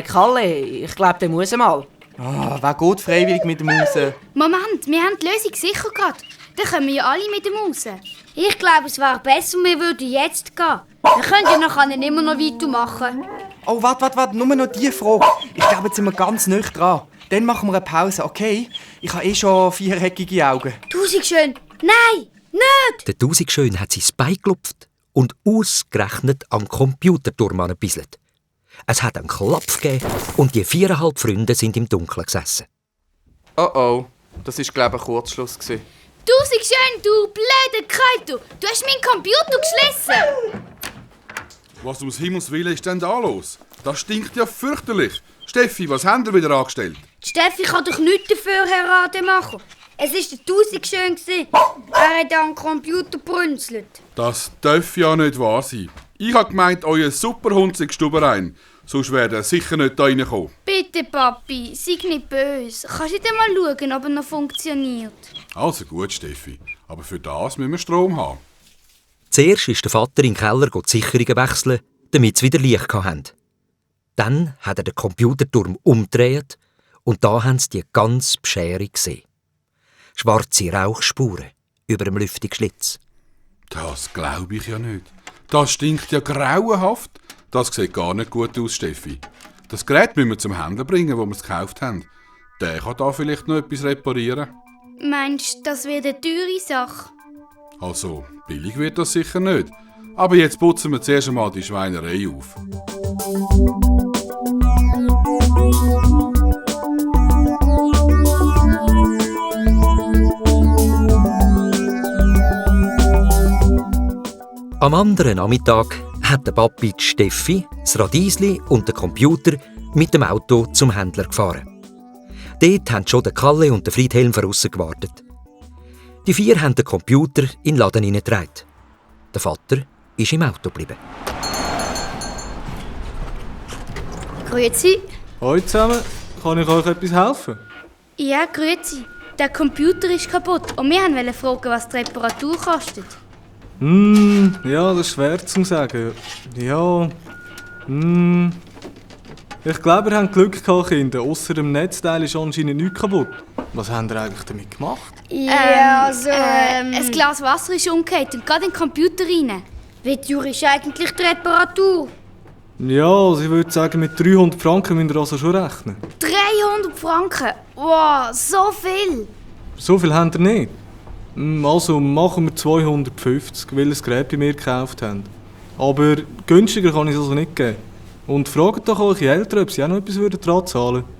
Kalle, ich glaube, der muss mal. Wer geht freiwillig mit dem raus? Moment, wir haben die Lösung sicher gerade. Dann können wir ja alle mit dem raus. Ich glaube, es wäre besser, wir würden jetzt gehen. Wir können ja nachher immer noch weitermachen. Oh, warte, nur noch die Frage. Ich glaube, jetzt sind wir ganz nah dran. Dann machen wir eine Pause, okay? Ich habe schon viereckige Augen. Tausendschön. Nein, nicht! Der Tausendschön hat sein Bein geklopft und ausgerechnet am Computerturm angebisselt. Es hat einen Klapp gegeben und die 4,5 Freunde sind im Dunkeln gesessen. Oh, das war, glaube ich, ein Kurzschluss. Tausendschön, du blöder Kreuter! Du hast meinen Computer geschlossen! Was ums Himmels Willen ist denn da los? Das stinkt ja fürchterlich. Steffi, was haben ihr wieder angestellt? Die Steffi kann doch nichts dafür, Herr Rademacher. Es war der Tausendschön. Er hat an den Computer brünzelt. Das darf ja nicht wahr sein. Ich habe gemeint, euer Superhund sei Stuberein. Sonst wäre er sicher nicht da reingekommen. Bitte, Papi, sei nicht böse. Kannst du mal schauen, ob er noch funktioniert? Also gut, Steffi. Aber für das müssen wir Strom haben. Zuerst ist der Vater in den Keller die Sicherungen wechseln, damit sie wieder Licht hatten. Dann hat er den Computerturm umgedreht und da haben sie die ganze Bescherung gesehen. Schwarze Rauchspuren über dem Lüftungsschlitz. Das glaube ich ja nicht. Das stinkt ja grauenhaft. Das sieht gar nicht gut aus, Steffi. Das Gerät müssen wir zum Händler bringen, wo wir es gekauft haben. Der kann da vielleicht noch etwas reparieren. Meinst du, das wird eine teure Sache? Also, billig wird das sicher nicht. Aber jetzt putzen wir zuerst einmal die Schweinerei auf. Am anderen Nachmittag hat der Papi die Steffi, das Radiesli und den Computer mit dem Auto zum Händler gefahren. Dort haben schon der Kalle und der Friedhelm draussen gewartet. Die 4 haben den Computer in den Laden hineingetragen. Der Vater ist im Auto geblieben. Grüezi. Hallo zusammen, kann ich euch etwas helfen? Ja, grüezi. Der Computer ist kaputt und wir wollten fragen, was die Reparatur kostet. Ja, das ist schwer zu sagen. Ja, ich glaube, ihr habt Glück gehabt, Kinder. Ausser dem Netzteil ist anscheinend nichts kaputt. Was habt ihr eigentlich damit gemacht? Ja, also... Ein Glas Wasser ist umgekehrt und geht in den Computer rein. Wie teuer ist eigentlich die Reparatur? Ja, also ich würde sagen, mit 300 Franken müsst ihr also schon rechnen. 300 Franken? Wow, so viel! So viel habt ihr nicht. Also machen wir 250, weil ihr das Gerät bei mir gekauft habt. Aber günstiger kann ich es also nicht geben. Und fragt doch eure Eltern, ob sie auch noch etwas dran zahlen würden.